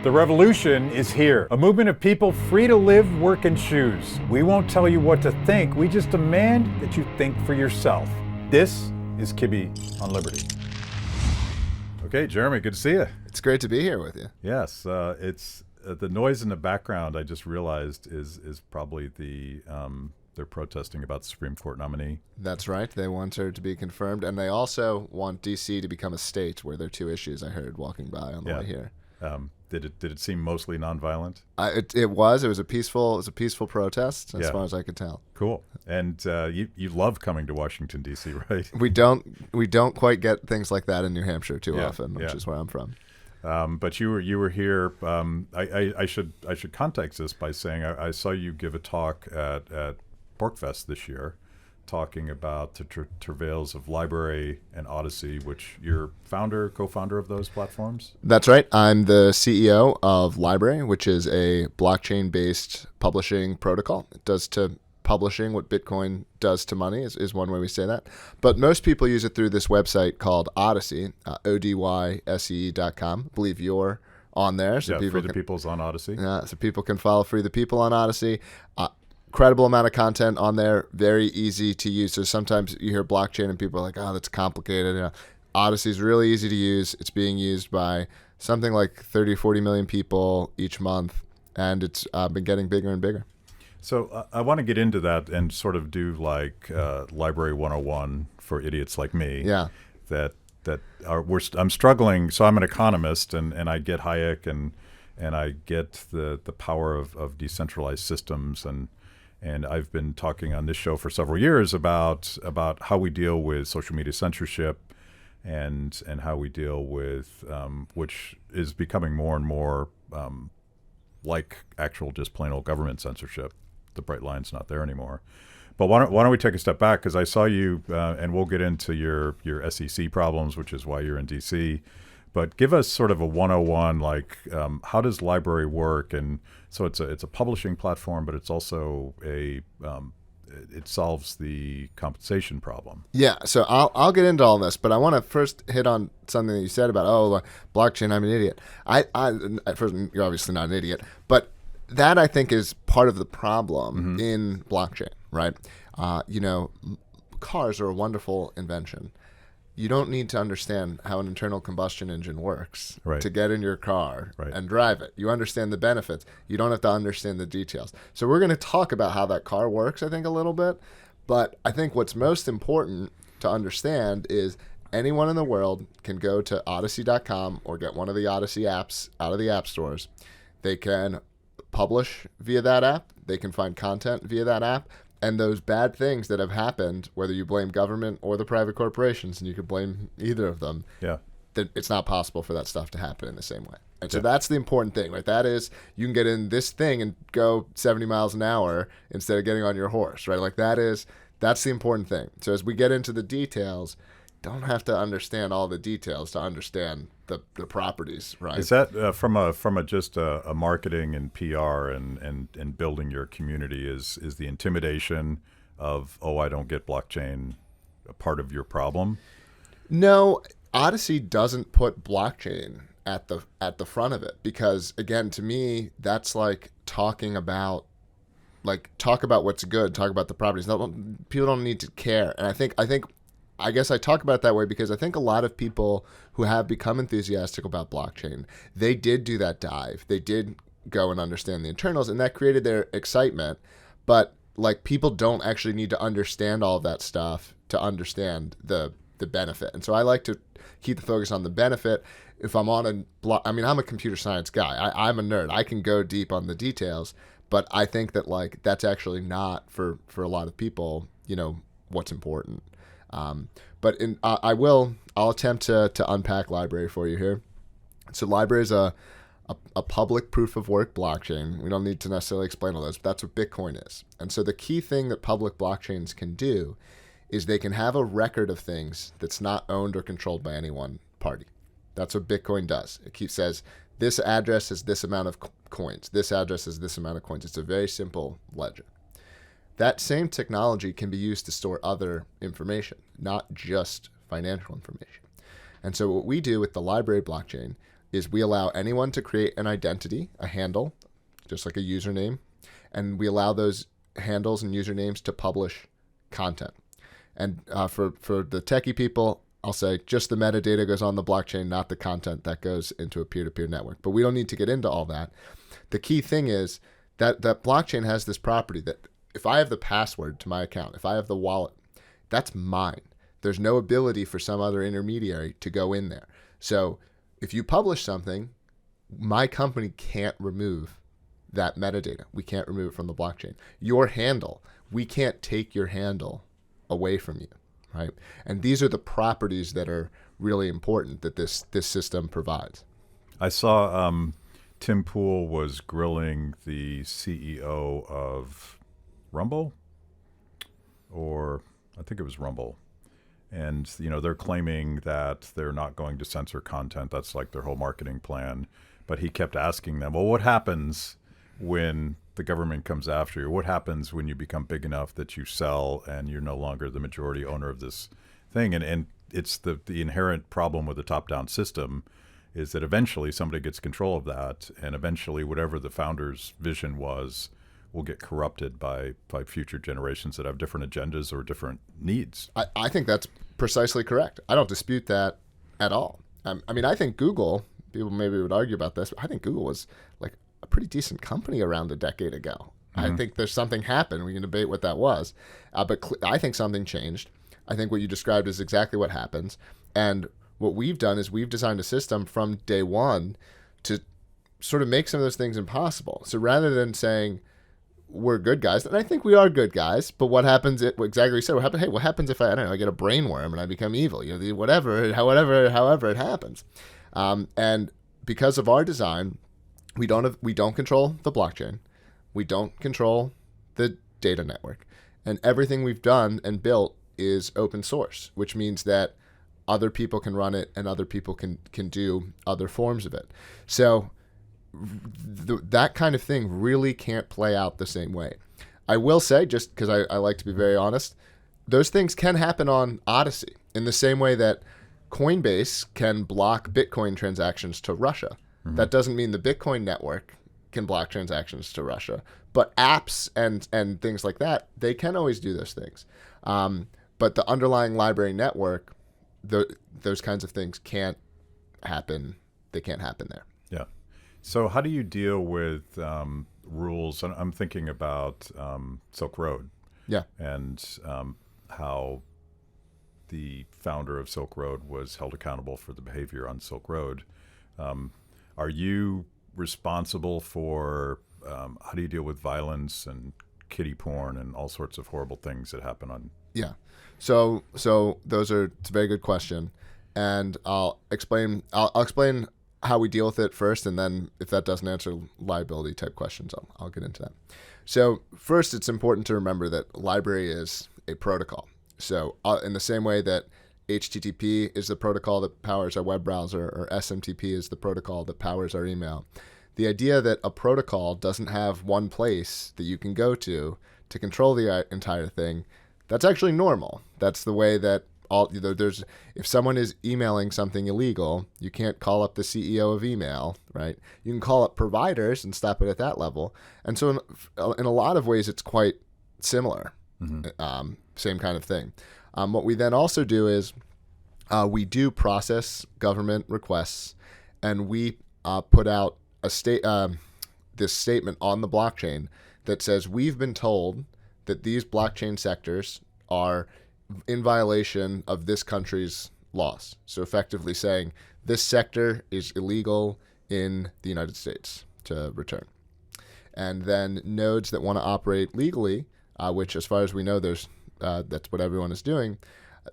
The revolution is here. A movement of people free to live, work, and choose. We won't tell you what to think. We just demand that you think for yourself. This is Kibbe on Liberty. Okay, Jeremy, good to see you. It's great to be here with you. Yes, it's the noise in the background. I just realized is probably they're protesting about the Supreme Court nominee. That's right. They want her to be confirmed, and they also want D.C. to become a state where there are two issues. I heard walking by on the way here. Did it seem mostly nonviolent? It was a peaceful protest as far as I could tell. Cool. And you love coming to Washington D.C., right? We don't quite get things like that in New Hampshire too often, which is where I'm from. But you were here. I should context this by saying I saw you give a talk at PorcFest this year, talking about the travails of LBRY and Odysee, which you're co-founder of those platforms? That's right. I'm the CEO of LBRY, which is a blockchain-based publishing protocol. It does to publishing what Bitcoin does to money is one way we say that. But most people use it through this website called Odysee, ODYSE.com. I believe you're on there. So Free the People's on Odysee. Yeah, so people can follow Free the People on Odysee. Incredible amount of content on there, very easy to use. So sometimes you hear blockchain and people are like, oh, that's complicated. Odysee is really easy to use. It's being used by something like 30 or 40 million people each month, and it's been getting bigger and bigger. So I want to get into that and sort of do like LBRY 101 for idiots like me. Yeah. I'm struggling. So I'm an economist, and I get Hayek and I get the power of decentralized systems, and I've been talking on this show for several years about how we deal with social media censorship and how we deal with which is becoming more and more like actual just plain old government censorship. The bright line's not there anymore. But why don't we take a step back, because I saw you, and we'll get into your SEC problems, which is why you're in D.C., but give us sort of a 101, like how does LBRY work? And so it's a publishing platform, but it's also it solves the compensation problem. Yeah, so I'll get into all this, but I want to first hit on something that you said about blockchain. I'm an idiot. First, you're obviously not an idiot, but that I think is part of the problem in blockchain, right? Cars are a wonderful invention. You don't need to understand how an internal combustion engine works to get in your car and drive it. You understand the benefits. You don't have to understand the details. So we're going to talk about how that car works, I think, a little bit. But I think what's most important to understand is anyone in the world can go to Odysee.com or get one of the Odysee apps out of the app stores. They can publish via that app. They can find content via that app. And those bad things that have happened, whether you blame government or the private corporations, and you could blame either of them, that it's not possible for that stuff to happen in the same way. And so that's the important thing, right? That is, you can get in this thing and go 70 miles an hour instead of getting on your horse, right? Like that's the important thing. So as we get into the details, don't have to understand all the details to understand the properties, right? Is that from a marketing and PR and building your community is the intimidation of, I don't get blockchain, a part of your problem? No, Odysee doesn't put blockchain at the front of it, because again, to me, that's like talk about what's good, talk about the properties. People don't need to care, and I guess I talk about it that way because I think a lot of people who have become enthusiastic about blockchain, they did do that dive. They did go and understand the internals, and that created their excitement. But people don't actually need to understand all of that stuff to understand the benefit. And so I like to keep the focus on the benefit. If I'm on I'm a computer science guy. I'm a nerd. I can go deep on the details, but I think that that's actually not for a lot of people, what's important. But I'll attempt to unpack LBRY for you here. So LBRY is a public proof of work blockchain. We don't need to necessarily explain all this, but that's what Bitcoin is. And so the key thing that public blockchains can do is they can have a record of things that's not owned or controlled by any one party. That's what Bitcoin does. It says this address is this amount of coins. This address is this amount of coins. It's a very simple ledger. That same technology can be used to store other information, not just financial information. And so what we do with the LBRY blockchain is we allow anyone to create an identity, a handle, just like a username, and we allow those handles and usernames to publish content. And for the techie people, I'll say just the metadata goes on the blockchain, not the content that goes into a peer-to-peer network. But we don't need to get into all that. The key thing is that blockchain has this property that if I have the password to my account, if I have the wallet, that's mine. There's no ability for some other intermediary to go in there. So if you publish something, my company can't remove that metadata. We can't remove it from the blockchain. Your handle, we can't take your handle away from you, right? And these are the properties that are really important that this system provides. I saw Tim Pool was grilling the CEO of Rumble, or I think it was Rumble. And, they're claiming that they're not going to censor content. That's like their whole marketing plan. But he kept asking them, well, what happens when the government comes after you? What happens when you become big enough that you sell and you're no longer the majority owner of this thing? And it's the inherent problem with the top-down system is that eventually somebody gets control of that, and eventually whatever the founder's vision was will get corrupted by future generations that have different agendas or different needs. I think that's precisely correct. I don't dispute that at all. I think Google, people maybe would argue about this, but I think Google was like a pretty decent company around a decade ago. Mm-hmm. I think there's something happened. We can debate what that was. But I think something changed. I think what you described is exactly what happens. And what we've done is we've designed a system from day one to sort of make some of those things impossible. So rather than saying, we're good guys, and I think we are good guys, but what happens, exactly you said, what happens if I get a brainworm and I become evil, however it happens. And because of our design, we don't control the blockchain. We don't control the data network. And everything we've done and built is open source, which means that other people can run it and other people can do other forms of it. So that kind of thing really can't play out the same way. I will say, just because I like to be very honest, those things can happen on Odysee in the same way that Coinbase can block Bitcoin transactions to Russia. Mm-hmm. That doesn't mean the Bitcoin network can block transactions to Russia, but apps and things like that, they can always do those things. But the underlying LBRY network, those kinds of things can't happen. They can't happen there. Yeah. So how do you deal with rules? I'm thinking about Silk Road. Yeah. And how the founder of Silk Road was held accountable for the behavior on Silk Road. Are you responsible for how do you deal with violence and kiddie porn and all sorts of horrible things that happen on? Yeah. So it's a very good question. And I'll explain how we deal with it first, and then if that doesn't answer liability type questions, I'll get into that. So first, it's important to remember that LBRY is a protocol. So in the same way that HTTP is the protocol that powers our web browser, or SMTP is the protocol that powers our email, the idea that a protocol doesn't have one place that you can go to control the entire thing, that's actually normal. That's the way that if someone is emailing something illegal, you can't call up the CEO of email, right? You can call up providers and stop it at that level. And so in a lot of ways, it's quite similar, mm-hmm. Same kind of thing. What we then also do is we do process government requests, and we put out this statement on the blockchain that says we've been told that these blockchain sectors are in violation of this country's laws. So effectively saying this sector is illegal in the United States to return. And then nodes that want to operate legally, which as far as we know, that's what everyone is doing,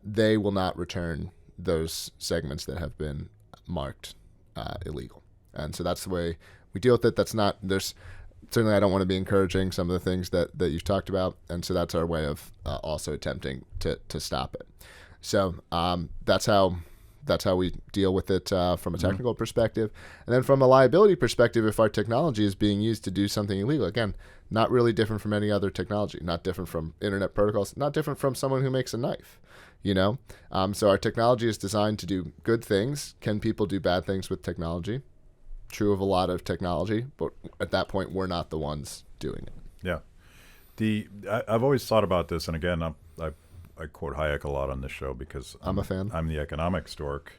they will not return those segments that have been marked illegal. And so that's the way we deal with it. Certainly I don't want to be encouraging some of the things that you've talked about. And so that's our way of also attempting to stop it. So that's how we deal with it from a technical mm-hmm. perspective. And then from a liability perspective, if our technology is being used to do something illegal, again, not really different from any other technology, not different from internet protocols, not different from someone who makes a knife, So our technology is designed to do good things. Can people do bad things with technology? true of a lot of technology, but at that point, we're not the ones doing it. Yeah. I've always thought about this, and again, I quote Hayek a lot on this show because I'm a fan. I'm the economics dork.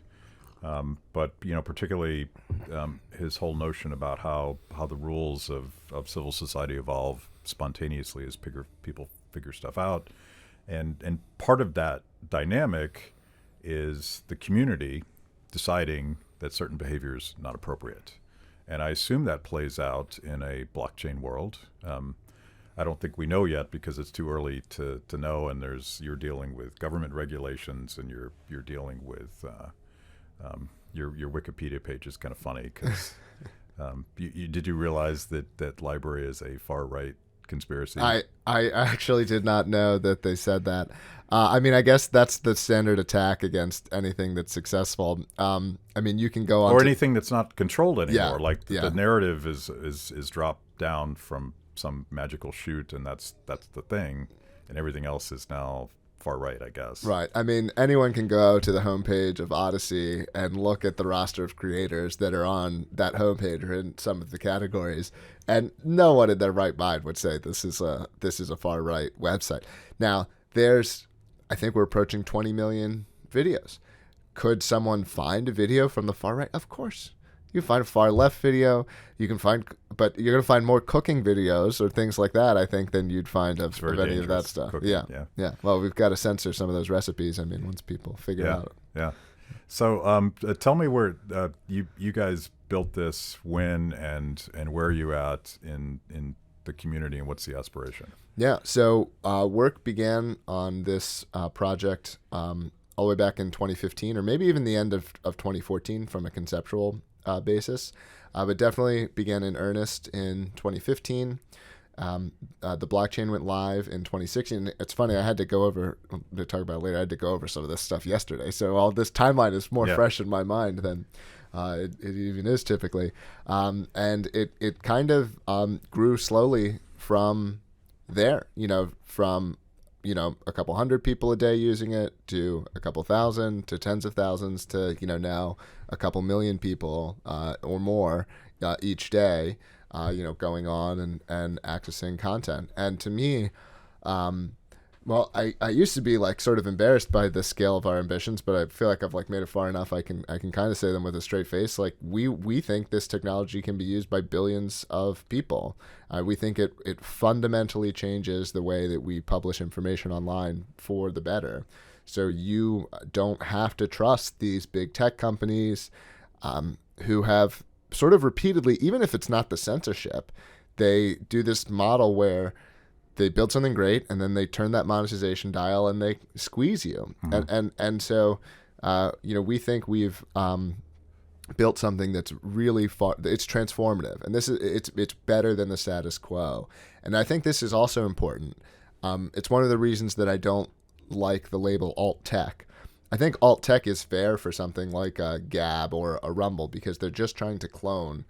But particularly his whole notion about how the rules of civil society evolve spontaneously as people figure stuff out, and part of that dynamic is the community deciding that certain behavior is not appropriate, and I assume that plays out in a blockchain world. I don't think we know yet because it's too early to know, and you're dealing with government regulations, and you're dealing with your Wikipedia page is kind of funny because did you realize that LBRY is a far right conspiracy? I actually did not know that they said that. I mean, I guess that's the standard attack against anything that's successful. I mean, you can go on or anything that's not controlled anymore. Yeah, the narrative is dropped down from some magical chute, and that's the thing, and everything else is now far right, I guess. Right. I mean, anyone can go to the homepage of Odysee and look at the roster of creators that are on that homepage or in some of the categories, and no one in their right mind would say this is a far right website. Now, I think we're approaching 20 million videos. Could someone find a video from the far right? Of course. You can find a far left video. But you're going to find more cooking videos or things like that, I think, than you'd find of any of that stuff. Cooking, yeah. Well, we've got to censor some of those recipes. I mean, once people figure out. Yeah. So tell me where you guys built this, when, and where are you at in the community, and what's the aspiration? Yeah. So work began on this project all the way back in 2015, or maybe even the end of 2014 from a conceptual basis, but definitely began in earnest in 2015. The blockchain went live in 2016. It's funny, I had to go over, to talk about it later, I had to go over some of this stuff yesterday. So all this timeline is more fresh in my mind than it even is typically. And it kind of grew slowly from there, from a couple hundred people a day using it to a couple thousand to tens of thousands to, now a couple million people or more each day, going on and accessing content. And to me, I used to be sort of embarrassed by the scale of our ambitions, but I feel like I've made it far enough. I can kind of say them with a straight face. We think this technology can be used by billions of people. We think it fundamentally changes the way that we publish information online for the better. So you don't have to trust these big tech companies who have sort of repeatedly, even if it's not the censorship, they do this model where they build something great and then they turn that monetization dial and they squeeze you. Mm-hmm. And so, we think we've built something that's really it's transformative, and it's better than the status quo. And I think this is also important. It's one of the reasons that I don't like the label alt tech. I think alt tech is fair for something like a Gab or a Rumble because they're just trying to clone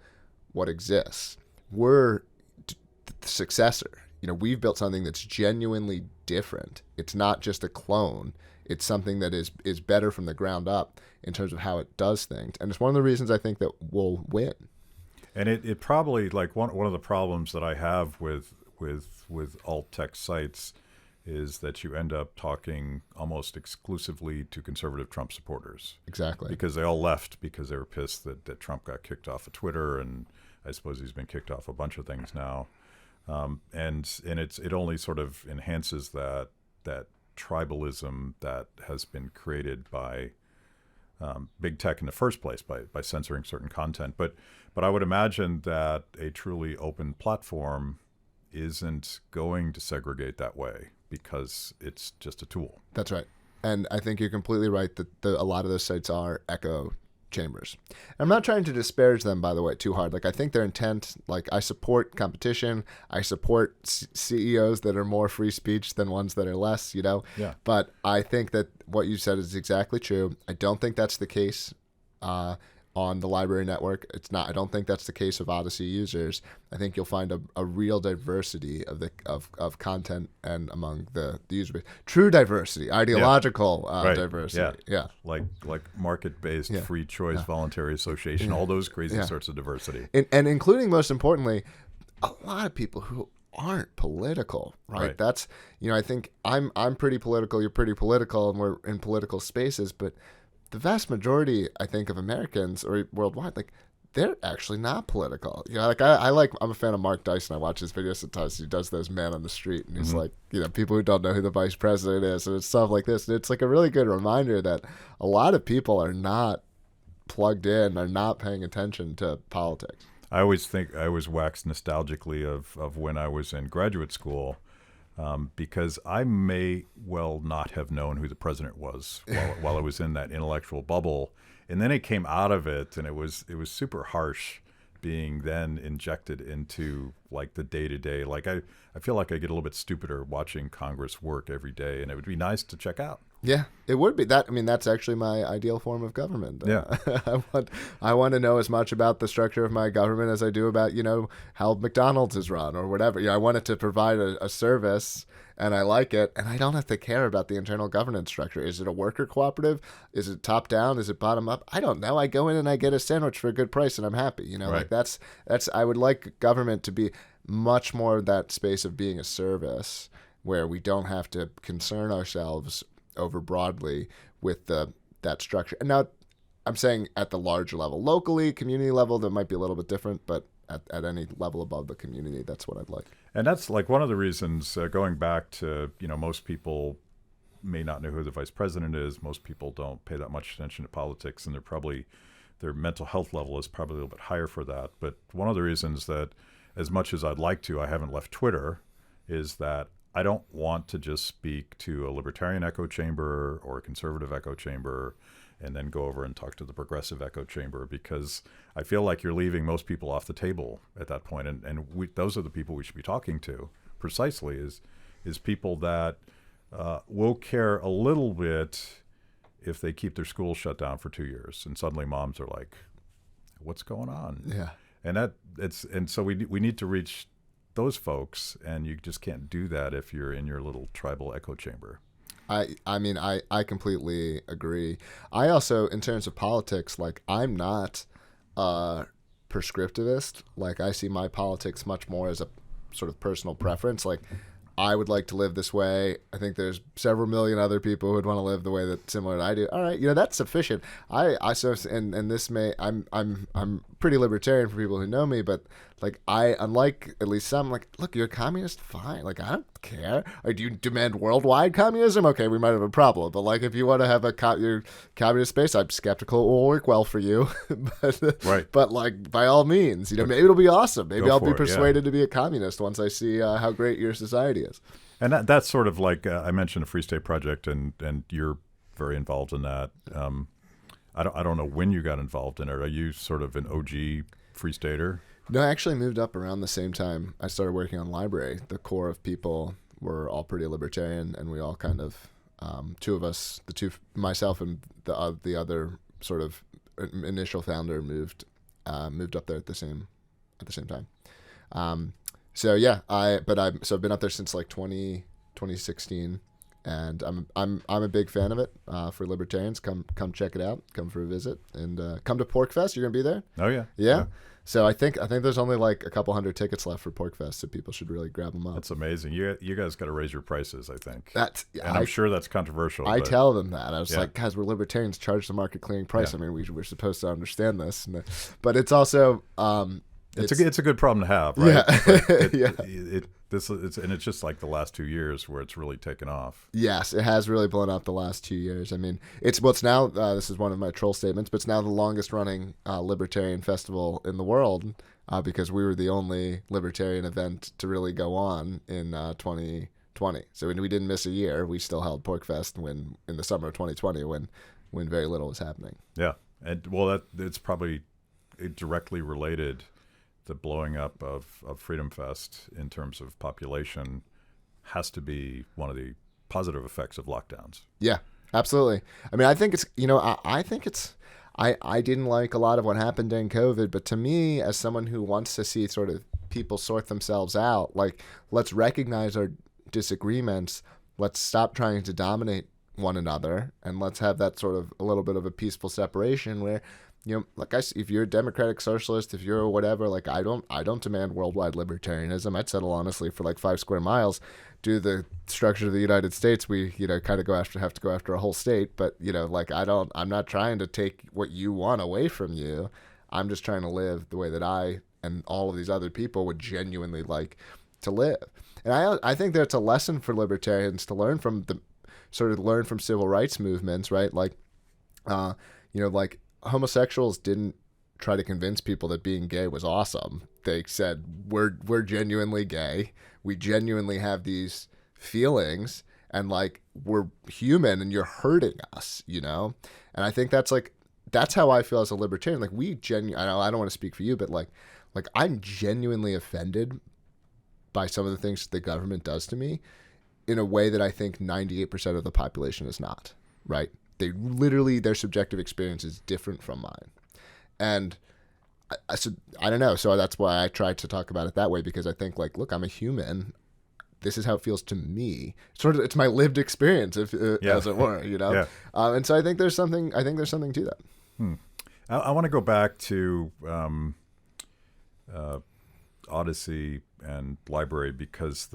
what exists. We're the successor. We've built something that's genuinely different. It's not just a clone. It's something that is better from the ground up in terms of how it does things. And it's one of the reasons I think that we'll win. And it probably, one of the problems that I have with alt tech sites is that you end up talking almost exclusively to conservative Trump supporters. Exactly. Because they all left because they were pissed that Trump got kicked off of Twitter, and I suppose he's been kicked off a bunch of things now. And it only sort of enhances that tribalism that has been created by big tech in the first place by censoring certain content. But I would imagine that a truly open platform isn't going to segregate that way because it's just a tool. That's right. And I think you're completely right that a lot of those sites are echo chambers. I'm not trying to disparage them, by the way, too hard. I think their intent, I support competition. I support CEOs that are more free speech than ones that are less, Yeah. But I think that what you said is exactly true. I don't think that's the case on on the LBRY network. It's not. I don't think that's the case of Odysee users. I think you'll find a real diversity of content and among the user base. True diversity, ideological diversity. Yeah. Like market-based, free choice, voluntary association, all those crazy sorts of diversity. And including, most importantly, a lot of people who aren't political, right? That's, I think I'm pretty political, you're pretty political, and we're in political spaces, but the vast majority, I think, of Americans or worldwide, like, they're actually not political. Like I'm a fan of Mark Dyson. I watch his videos sometimes. He does those man on the street, and he's like, people who don't know who the vice president is, and it's stuff like this. And it's like a really good reminder that a lot of people are not plugged in, are not paying attention to politics. I always wax nostalgically of when I was in graduate school, because I may well not have known who the president was while I was in that intellectual bubble. And then it came out of it, and it was super harsh being then injected into like the day-to-day. Like I feel like I get a little bit stupider watching Congress work every day, and it would be nice to check out. Yeah, it would be that. I mean, that's actually my ideal form of government. Yeah, I want to know as much about the structure of my government as I do about how McDonald's is run or whatever. I want it to provide a service, and I like it, and I don't have to care about the internal governance structure. Is it a worker cooperative? Is it top down? Is it bottom up? I don't know. I go in and I get a sandwich for a good price, and I'm happy. Like that's. I would like government to be much more that space of being a service where we don't have to concern ourselves over broadly with that structure. And now I'm saying at the larger level, locally, community level, that might be a little bit different, but at any level above the community, that's what I'd like. And that's like one of the reasons, going back to, most people may not know who the vice president is. Most people don't pay that much attention to politics, and their mental health level is probably a little bit higher for that. But one of the reasons that, as much as I'd like to, I haven't left Twitter, is that I don't want to just speak to a libertarian echo chamber or a conservative echo chamber and then go over and talk to the progressive echo chamber, because I feel like you're leaving most people off the table at that point. And those are the people we should be talking to precisely, is people that will care a little bit if they keep their schools shut down for 2 years and suddenly moms are like, what's going on? Yeah. And so we need to reach those folks, and you just can't do that if you're in your little tribal echo chamber. I completely agree. I also, in terms of politics, like, I'm not a prescriptivist. Like, I see my politics much more as a sort of personal preference. Like, I would like to live this way. I think there's several million other people who would want to live the way that similar to I do. All right, that's sufficient. This may, I'm pretty libertarian for people who know me, but like, unlike at least some, like, look, you're a communist, fine. Like, I don't care. Or do you demand worldwide communism? Okay, we might have a problem. But like, if you want to have your communist space, I'm skeptical it will work well for you. But like, by all means, maybe it'll be awesome. Maybe I'll be persuaded to be a communist once I see how great your society is. And that's sort of like, I mentioned a Free State Project, and you're very involved in that. I don't know when you got involved in it. Are you sort of an OG Free Stater? No, I actually moved up around the same time I started working on LBRY. The core of people were all pretty libertarian, and we all kind of, myself and the other sort of initial founder moved up there at the same time. I've been up there since like 2016, and I'm a big fan of it. For libertarians, come check it out. Come for a visit, and come to PorcFest. You're gonna be there? Oh yeah. Yeah. So I think there's only like a couple hundred tickets left for PorcFest, so people should really grab them up. That's amazing. You guys got to raise your prices, I think. I'm sure that's controversial. I tell them that. I was like, guys, we're libertarians. Charge the market clearing price. Yeah. I mean, we're supposed to understand this, but it's also it's a good problem to have, right? Yeah. It's just like the last 2 years where it's really taken off. Yes, it has really blown up the last 2 years. I mean, it's now. This is one of my troll statements, but it's now the longest running libertarian festival in the world, because we were the only libertarian event to really go on in 2020. So we didn't miss a year. We still held PorcFest in the summer of 2020 when very little was happening. Yeah, and well, it's probably directly related. The blowing up of Freedom Fest in terms of population has to be one of the positive effects of lockdowns. Yeah, absolutely. I mean, I think it's I didn't like a lot of what happened during COVID, but to me, as someone who wants to see sort of people sort themselves out, like, let's recognize our disagreements, let's stop trying to dominate one another, and let's have that sort of a little bit of a peaceful separation where, like if you're a democratic socialist, if you're whatever, like I don't demand worldwide libertarianism. I'd settle honestly for like 5 square miles. Due to the structure of the United States, we kind of have to go after a whole state. But like I'm not trying to take what you want away from you. I'm just trying to live the way that I and all of these other people would genuinely like to live. And I think that's a lesson for libertarians to learn from civil rights movements, right? Like, like homosexuals didn't try to convince people that being gay was awesome. They said, we're genuinely gay. We genuinely have these feelings, and like we're human, and you're hurting us, And I think that's how I feel as a libertarian. Like I don't want to speak for you, but like I'm genuinely offended by some of the things the government does to me in a way that I think 98% of the population is not, right? Their subjective experience is different from mine. And I don't know. So that's why I try to talk about it that way, because I think like, look, I'm a human. This is how it feels to me. It's my lived experience, as it were, Yeah. And so I think there's something to that. I want to go back to Odysee and LBRY, because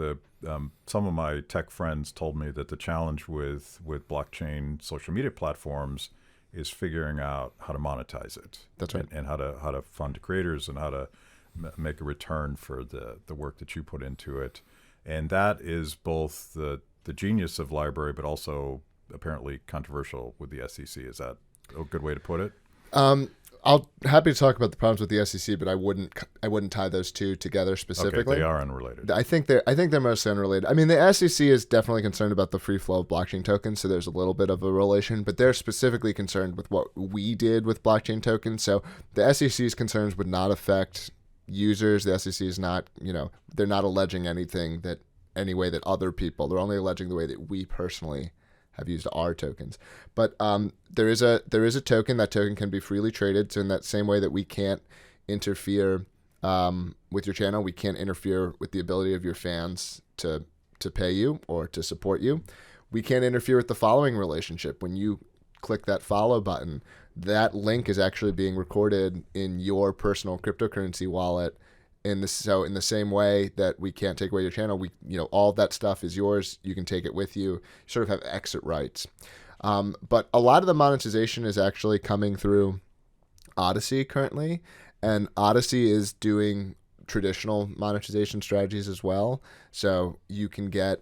some of my tech friends told me that the challenge with blockchain social media platforms is figuring out how to monetize it. That's right. And how to fund creators, and how to make a return for the work that you put into it. And that is both the genius of LBRY, but also apparently controversial with the SEC. Is that a good way to put it? I'll happy to talk about the problems with the SEC, but I wouldn't tie those two together specifically. Okay, they are unrelated. I think they're mostly unrelated. I mean, the SEC is definitely concerned about the free flow of blockchain tokens, so there's a little bit of a relation, but they're specifically concerned with what we did with blockchain tokens. So the SEC's concerns would not affect users. The SEC is not, they're not alleging any way that other people. They're only alleging the way that we personally have used our tokens. But there is a token. That token can be freely traded. So in that same way that we can't interfere with your channel, we can't interfere with the ability of your fans to pay you or to support you. We can't interfere with the following relationship. When you click that follow button, that link is actually being recorded in your personal cryptocurrency wallet. So in the same way that we can't take away your channel, all of that stuff is yours. You can take it with you. You sort of have exit rights. But a lot of the monetization is actually coming through Odysee currently, and Odysee is doing traditional monetization strategies as well. So you can get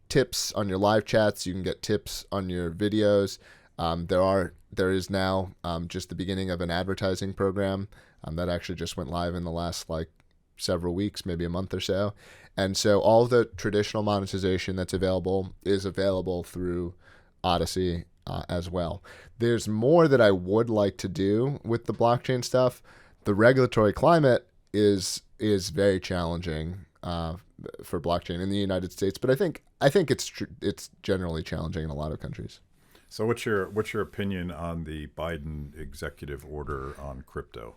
tips on your live chats. You can get tips on your videos. There is now just the beginning of an advertising program that actually just went live in the last several weeks, maybe a month or so. And so all the traditional monetization that's available is available through Odysee as well. There's more that I would like to do with the blockchain stuff. The regulatory climate is very challenging for blockchain in the United States, but I think it's generally challenging in a lot of countries. So what's your opinion on the Biden executive order on crypto?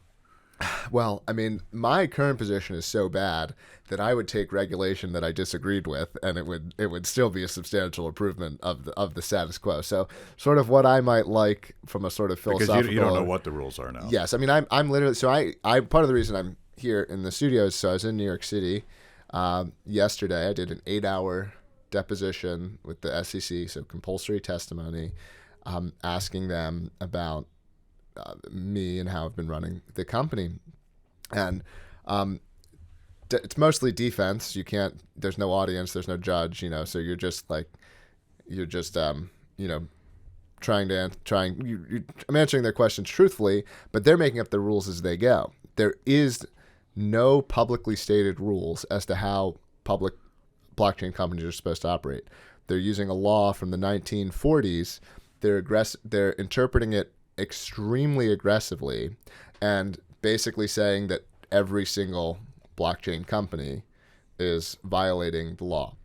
Well, I mean, my current position is so bad that I would take regulation that I disagreed with, and it would still be a substantial improvement of the status quo. So, sort of what I might like from a sort of philosophical. Because you don't know what the rules are now. Yes, I mean, I'm literally. So I part of the reason I'm here in the studios. So I was in New York City yesterday. I did an 8-hour deposition with the SEC, so compulsory testimony, asking them about me and how I've been running the company. And it's mostly defense. You can't, there's no audience, there's no judge, so you're just I'm answering their questions truthfully, but they're making up the rules as they go. There is no publicly stated rules as to how public blockchain companies are supposed to operate. They're using a law from the 1940s. They're interpreting it extremely aggressively and basically saying that every single blockchain company is violating the law.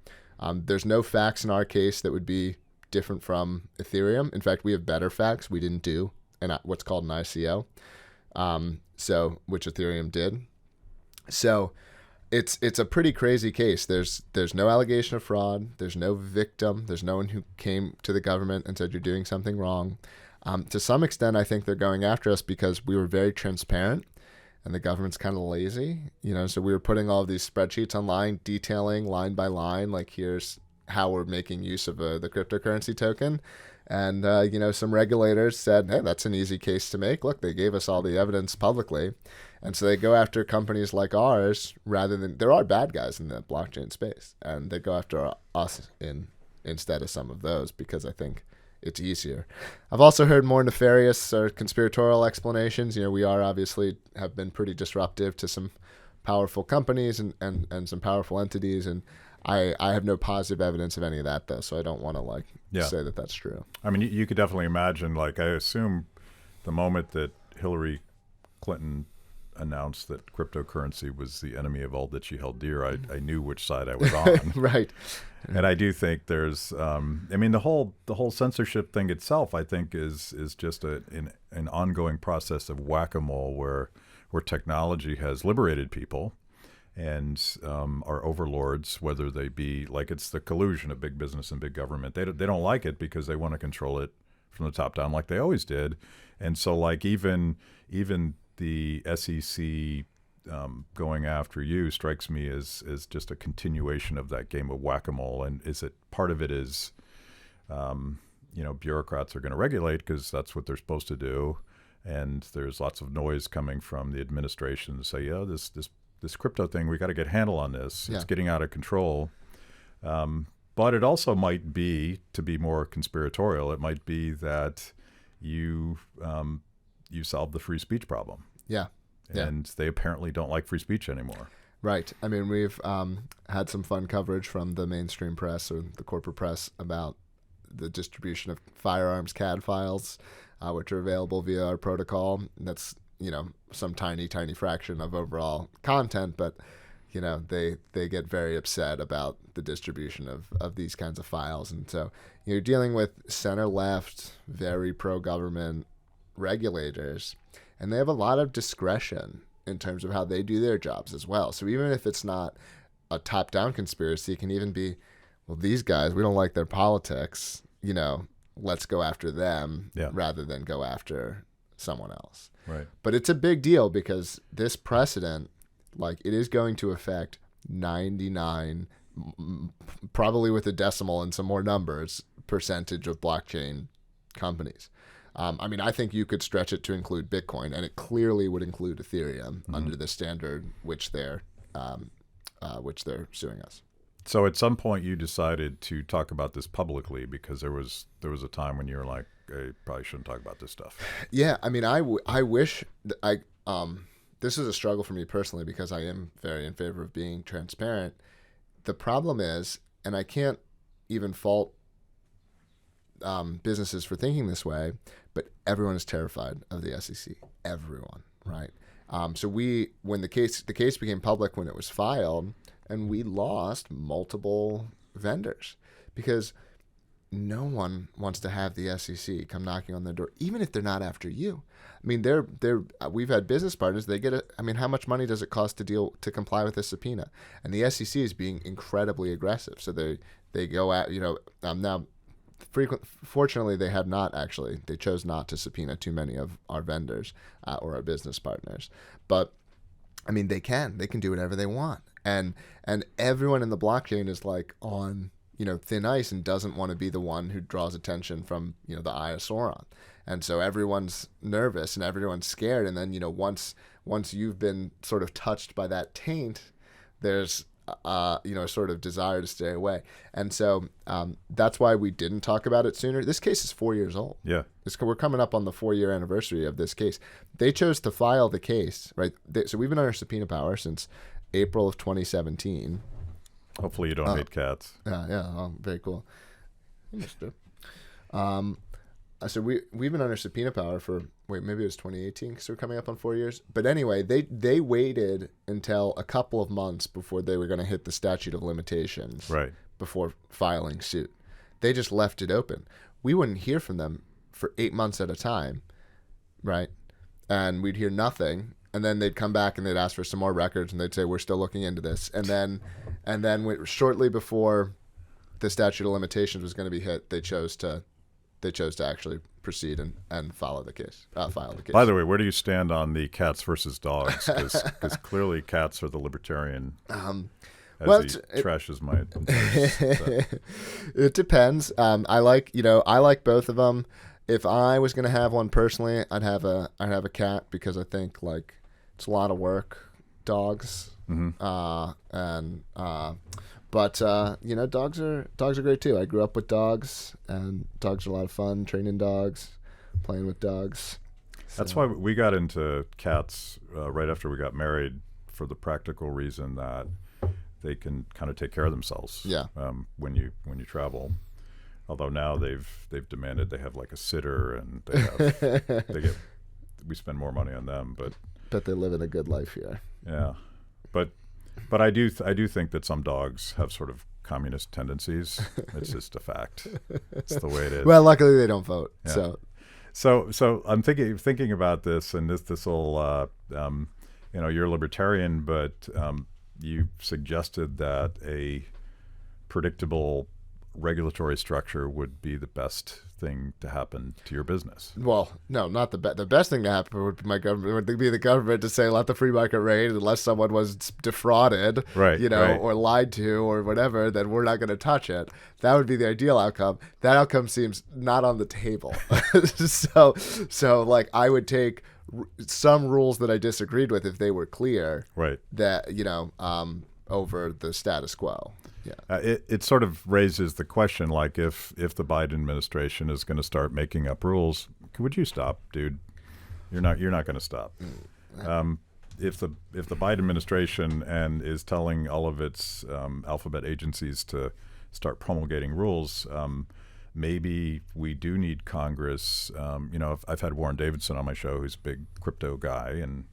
There's no facts in our case that would be different from Ethereum. In fact, we have better facts. We didn't do what's called an ICO, which Ethereum did. So it's a pretty crazy case. There's no allegation of fraud. There's no victim. There's no one who came to the government and said you're doing something wrong. To some extent, I think they're going after us because we were very transparent, and the government's kind of lazy. So we were putting all of these spreadsheets online, detailing line by line, like here's how we're making use of the cryptocurrency token. And, some regulators said, hey, that's an easy case to make. Look, they gave us all the evidence publicly. And so they go after companies like ours rather than, there are bad guys in the blockchain space. And they go after us instead of some of those because I think it's easier. I've also heard more nefarious or conspiratorial explanations. We are obviously have been pretty disruptive to some powerful companies and some powerful entities. And I have no positive evidence of any of that, though, so I don't want to say that that's true. I mean, you could definitely imagine, I assume the moment that Hillary Clinton announced that cryptocurrency was the enemy of all that she held dear, I knew which side I was on. Right. And I do think there's, the whole censorship thing itself, I think, is just an ongoing process of whack-a-mole where technology has liberated people. And our overlords, whether they be it's the collusion of big business and big government, they don't like it because they want to control it from the top down like they always did. And so even the SEC going after you strikes me as just a continuation of that game of whack-a-mole. And part of it is bureaucrats are going to regulate because that's what they're supposed to do. And there's lots of noise coming from the administration to say, this crypto thing, we got to get a handle on this. It's getting out of control. But it also might be, to be more conspiratorial, it might be that you solved the free speech problem. Yeah. And they apparently don't like free speech anymore. Right. I mean, we've had some fun coverage from the mainstream press or the corporate press about the distribution of firearms CAD files, which are available via our protocol. That's some tiny fraction of overall content, but they get very upset about the distribution of these kinds of files. And so you're dealing with center left, very pro-government regulators, and they have a lot of discretion in terms of how they do their jobs as well. So even if it's not a top-down conspiracy, it can even be, well, these guys, we don't like their politics, let's go after them rather than go after someone else. Right. But it's a big deal because this precedent, it is going to affect 99, probably with a decimal and some more numbers, percentage of blockchain companies. I think you could stretch it to include Bitcoin, and it clearly would include Ethereum under the standard which they're suing us. So at some point you decided to talk about this publicly because there was a time when you were like, I probably shouldn't talk about this stuff. Yeah, I wish this is a struggle for me personally because I am very in favor of being transparent. The problem is, and I can't even fault businesses for thinking this way, but everyone is terrified of the SEC. Everyone, right? So when the case became public when it was filed, and we lost multiple vendors because no one wants to have the SEC come knocking on their door, even if they're not after you. I mean, we've had business partners. They get how much money does it cost to comply with a subpoena? And the SEC is being incredibly aggressive. So they go at now. Fortunately, they have not actually. They chose not to subpoena too many of our vendors or our business partners. But they can do whatever they want, and everyone in the blockchain is on thin ice and doesn't want to be the one who draws attention from the Eye of Sauron. And so everyone's nervous and everyone's scared. And then once you've been sort of touched by that taint, there's a sort of desire to stay away. And so that's why we didn't talk about it sooner. This case is 4 years old. Yeah, we're coming up on the 4-year anniversary of this case. They chose to file the case, right? So we've been under subpoena power since April of 2017. Hopefully you don't hate cats. Yeah, very cool. Mister. So we've been under subpoena power for, maybe it was 2018 because we're coming up on 4 years. But anyway, they waited until a couple of months before they were going to hit the statute of limitations right. before filing suit. they just left it open. We wouldn't hear from them for 8 months at a time, right? And we'd hear nothing, and then they'd come back and they'd ask for some more records, and they'd say, we're still looking into this. And then shortly before the statute of limitations was going to be hit, they chose to actually proceed and file the case. By the way, where do you stand on the cats versus dogs? Because clearly cats are the libertarian. As he trashes my. It depends. I like both of them. If I was gonna have one personally, I'd have a cat, because I think like it's a lot of work. Dogs, but dogs are great too. I grew up with dogs, and dogs are a lot of fun. Training dogs, playing with dogs. So. That's why we got into cats right after we got married, for the practical reason that they can kind of take care of themselves. Yeah. When you travel. Although now they've demanded they have like a sitter, and we spend more money on them, but they're living a good life here. Yeah, but I do think that some dogs have sort of communist tendencies. It's just a fact. It's the way it is. Well, luckily they don't vote. Yeah. So I'm thinking about this, and this will you're a libertarian, but you suggested that a predictable regulatory structure would be the best thing to happen to your business. Well, no, not the best. The best thing to happen would be the government to say, let the free market reign, unless someone was defrauded, right, or lied to or whatever, then we're not going to touch it. That would be the ideal outcome. That outcome seems not on the table. So like I would take some rules that I disagreed with if they were clear, right, that, over the status quo. Yeah. It sort of raises the question, like if the Biden administration is going to start making up rules, would you stop, dude? You're not going to stop. If the Biden administration is telling all of its alphabet agencies to start promulgating rules, maybe we do need Congress. I've had Warren Davidson on my show, who's a big crypto guy, and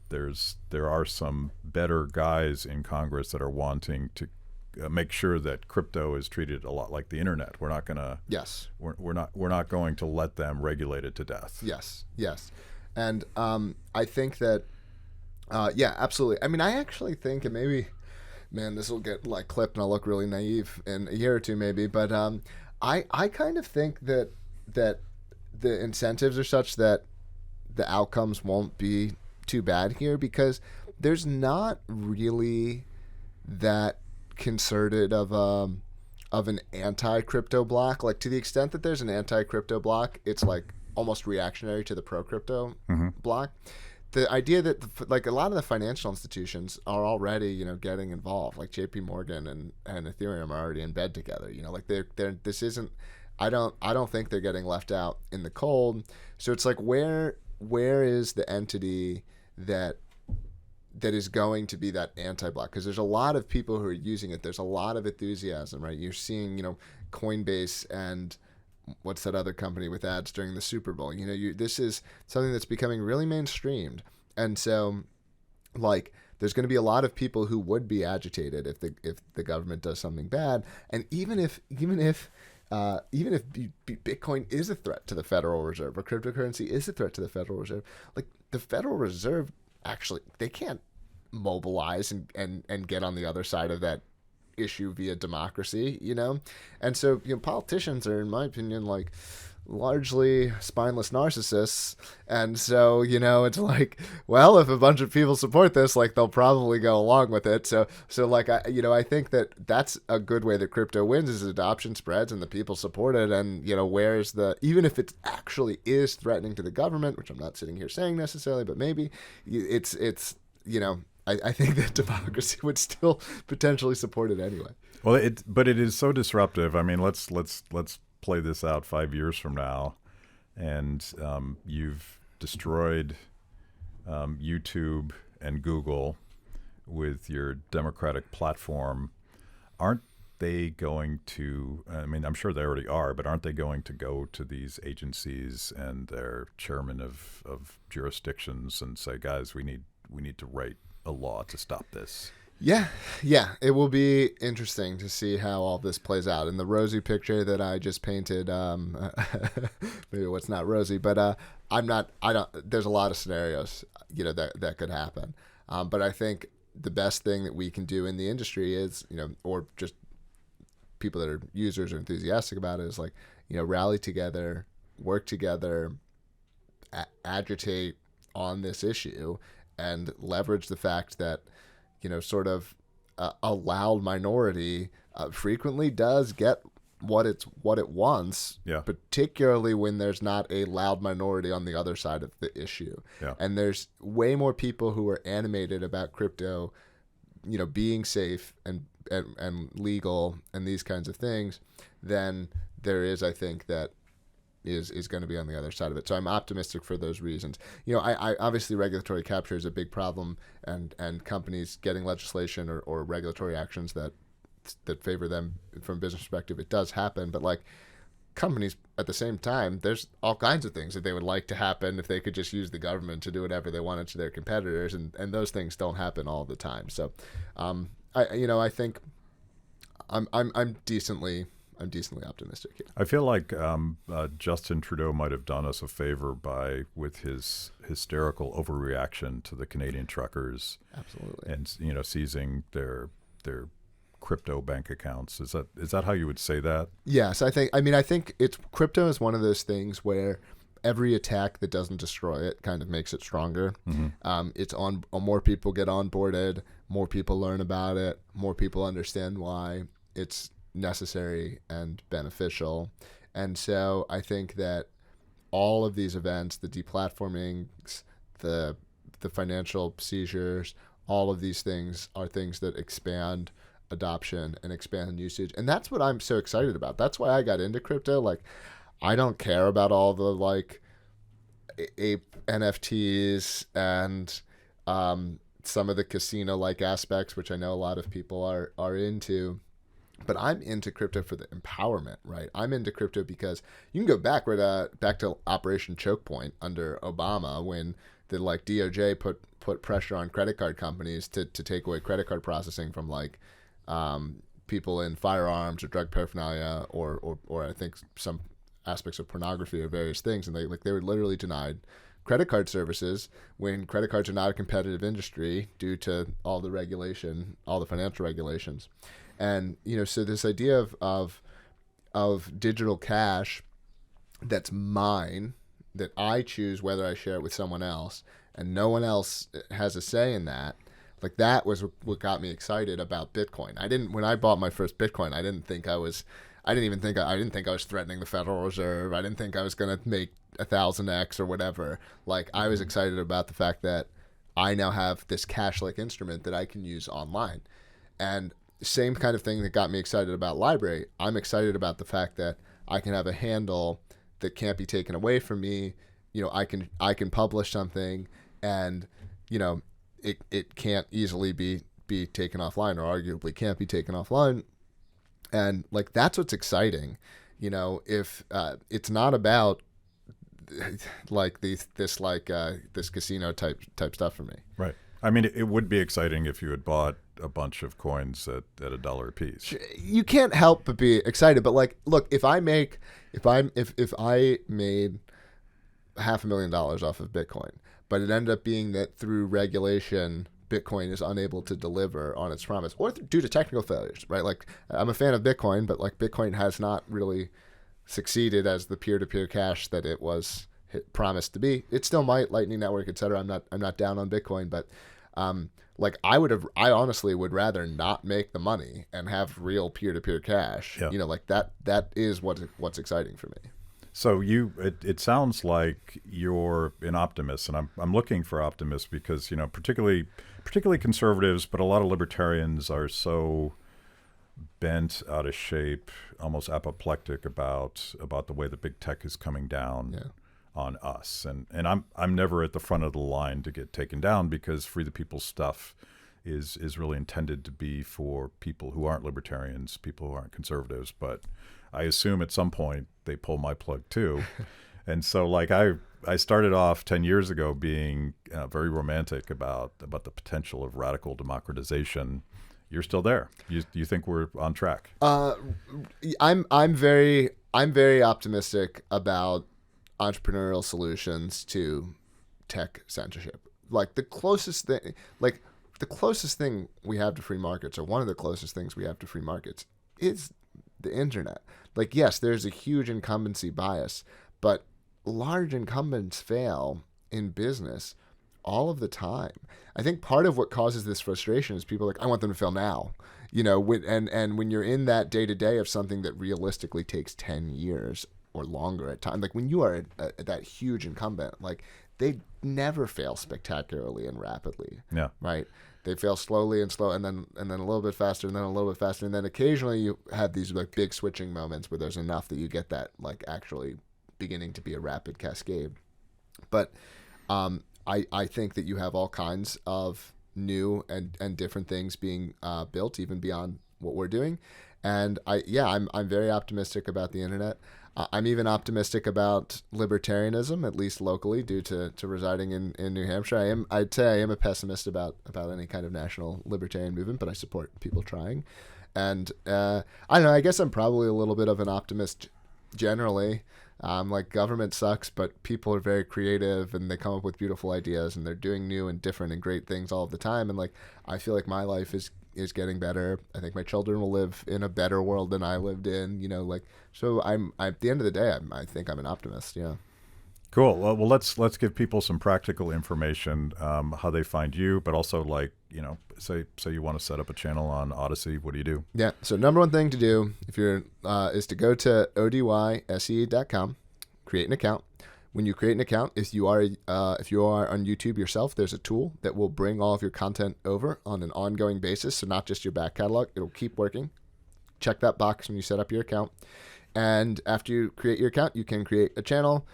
there are some better guys in Congress that are wanting to make sure that crypto is treated a lot like the internet. We're not gonna. Yes. We're not going to let them regulate it to death. Yes. And I think that, absolutely. I mean, I actually think, and maybe, man, this will get like clipped and I'll look really naive in a year or two maybe, but I kind of think that the incentives are such that the outcomes won't be too bad here, because there's not really that concerted of an anti-crypto block. Like, to the extent that there's an anti-crypto block, it's like almost reactionary to the pro-crypto block. The idea that like a lot of the financial institutions are already getting involved, like JP Morgan and Ethereum are already in bed together. Like they're this isn't. I don't think they're getting left out in the cold. So it's like where is the entity that is going to be that anti-block? Because there's a lot of people who are using it. There's a lot of enthusiasm, right? You're seeing, Coinbase and what's that other company with ads during the Super Bowl? This is something that's becoming really mainstreamed. And so, like, there's going to be a lot of people who would be agitated if the government does something bad. And even if Bitcoin is a threat to the Federal Reserve, or cryptocurrency is a threat to the Federal Reserve, like the Federal Reserve actually, they can't mobilize and get on the other side of that issue via democracy, And so, politicians are, in my opinion, like largely spineless narcissists. And so, it's like, well, if a bunch of people support this, like they'll probably go along with it. So like, I think that's a good way that crypto wins, is adoption spreads and the people support it. And, where's even if it actually is threatening to the government, which I'm not sitting here saying necessarily, but maybe it's I think that democracy would still potentially support it anyway. Well, but it is so disruptive. I mean, let's play this out 5 years from now, and you've destroyed YouTube and Google with your democratic platform. Aren't they going to, I mean, I'm sure they already are, but aren't they going to go to these agencies and their chairman of jurisdictions and say, guys, we need to write a law to stop this? Yeah, it will be interesting to see how all this plays out. In the rosy picture that I just painted, maybe what's not rosy, but I'm not. I don't. There's a lot of scenarios, that could happen. But I think the best thing that we can do in the industry is, or just people that are users or enthusiastic about it, is like, rally together, work together, agitate on this issue, and leverage the fact that sort of a loud minority frequently does get what it wants, Yeah. particularly when there's not a loud minority on the other side of the issue. Yeah. And there's way more people who are animated about crypto, being safe and legal and these kinds of things than there is, I think, that is going to be on the other side of it. So I'm optimistic for those reasons. I obviously regulatory capture is a big problem, and companies getting legislation or regulatory actions that favor them from a business perspective, it does happen. But like companies at the same time, there's all kinds of things that they would like to happen if they could just use the government to do whatever they wanted to their competitors, and those things don't happen all the time. So I think I'm decently optimistic here. I feel like Justin Trudeau might have done us a favor with his hysterical overreaction to the Canadian truckers. Absolutely. And seizing their crypto bank accounts. Is that how you would say that? Yes, I think it's crypto is one of those things where every attack that doesn't destroy it kind of makes it stronger. Mm-hmm. It's on more people get onboarded, more people learn about it, more people understand why it's necessary and beneficial. And so I think that all of these events, the deplatformings, the financial seizures, all of these things are things that expand adoption and expand usage. And that's what I'm so excited about. That's why I got into crypto. Like, I don't care about all the like ape NFTs and some of the casino like aspects, which I know a lot of people are into. But I'm into crypto for the empowerment, right? I'm into crypto because you can go back to Operation Choke Point under Obama, when the like DOJ put pressure on credit card companies to take away credit card processing from like people in firearms or drug paraphernalia or I think some aspects of pornography or various things, and they were literally denied credit card services when credit cards are not a competitive industry due to all the regulation, all the financial regulations. And so this idea of digital cash that's mine, that I choose whether I share it with someone else, and no one else has a say in that. Like, that was what got me excited about Bitcoin. When I bought my first Bitcoin, I didn't think I was threatening the Federal Reserve. I didn't think I was going to make 1,000x or whatever. Like, I was excited about the fact that I now have this cash-like instrument that I can use online. And same kind of thing that got me excited about LBRY. I'm excited about the fact that I can have a handle that can't be taken away from me. I can publish something, and it can't easily be taken offline, or arguably can't be taken offline. And like, that's what's exciting. If it's not about like this casino type stuff for me. Right. I mean, it would be exciting if you had bought a bunch of coins at $1 a piece. You can't help but be excited. But like, look, if I made $500,000 off of Bitcoin, but it ended up being that through regulation, Bitcoin is unable to deliver on its promise, or due to technical failures, right? Like, I'm a fan of Bitcoin, but like, Bitcoin has not really succeeded as the peer-to-peer cash that it was promised to be. It still might, Lightning Network, etc. I'm not down on Bitcoin, but like, I honestly would rather not make the money and have real peer-to-peer cash. Yeah. Like that is what's exciting for me. So it sounds like you're an optimist, and I'm looking for optimists because particularly conservatives, but a lot of libertarians are so bent out of shape, almost apoplectic about the way that big tech is coming down on us, and I'm never at the front of the line to get taken down, because Free the People stuff is really intended to be for people who aren't libertarians, people who aren't conservatives, but I assume at some point they pull my plug too. And so like I started off 10 years ago being very romantic about the potential of radical democratization. You're still there. You think we're on track? I'm very optimistic about entrepreneurial solutions to tech censorship. Like the closest thing we have to free markets, or one of the closest things we have to free markets, is the internet. Like, yes, there's a huge incumbency bias, but large incumbents fail in business all of the time. I think part of what causes this frustration is people are like, I want them to fail now. And when you're in that day to day of something that realistically takes 10 years or longer at time, like when you are that huge incumbent, like they never fail spectacularly and rapidly. Yeah. Right. They fail slowly and slow, and then a little bit faster, and then a little bit faster, and then occasionally you have these like big switching moments where there's enough that you get that like actually beginning to be a rapid cascade. But I think that you have all kinds of new and different things being built even beyond what we're doing. And I'm very optimistic about the internet. I'm even optimistic about libertarianism, at least locally, due to residing in New Hampshire. I'd say I am a pessimist about any kind of national libertarian movement, but I support people trying. And I don't know, I guess I'm probably a little bit of an optimist generally. Like government sucks, but people are very creative and they come up with beautiful ideas and they're doing new and different and great things all of the time. And like, I feel like my life is getting better. I think my children will live in a better world than I lived in, so I'm at the end of the day, I think I'm an optimist. Yeah. Cool. Well, let's give people some practical information, how they find you, but also like, say you want to set up a channel on Odysee. What do you do? Yeah. So number one thing to do if you're is to go to odysee.com, create an account. When you create an account, if you are on YouTube yourself, there's a tool that will bring all of your content over on an ongoing basis. So not just your back catalog. It'll keep working. Check that box when you set up your account. And after you create your account, you can create a channel.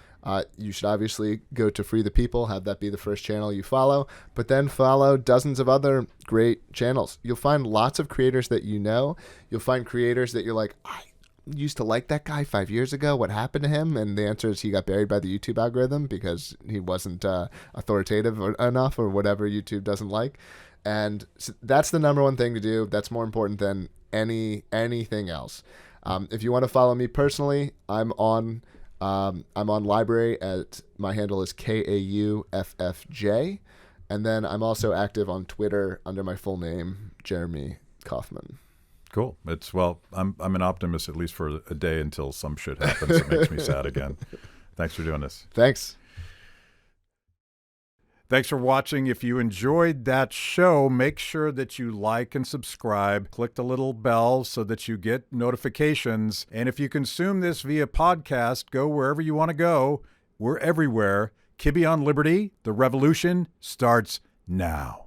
You should obviously go to Free the People, have that be the first channel you follow, but then follow dozens of other great channels. You'll find lots of creators that you know. You'll find creators that you're like, I used to like that guy 5 years ago. What happened to him? And the answer is he got buried by the YouTube algorithm because he wasn't authoritative enough or whatever YouTube doesn't like. And so that's the number one thing to do. That's more important than anything else. If you want to follow me personally, I'm on LBRY at my handle is KAUFFJ, and then I'm also active on Twitter under my full name, Jeremy Kauffman. Cool. I'm an optimist at least for a day until some shit happens that makes me sad again. Thanks for doing this. Thanks. Thanks for watching. If you enjoyed that show, make sure that you like and subscribe. Click the little bell so that you get notifications. And if you consume this via podcast, go wherever you want to go. We're everywhere. Kibbe on Liberty. The revolution starts now.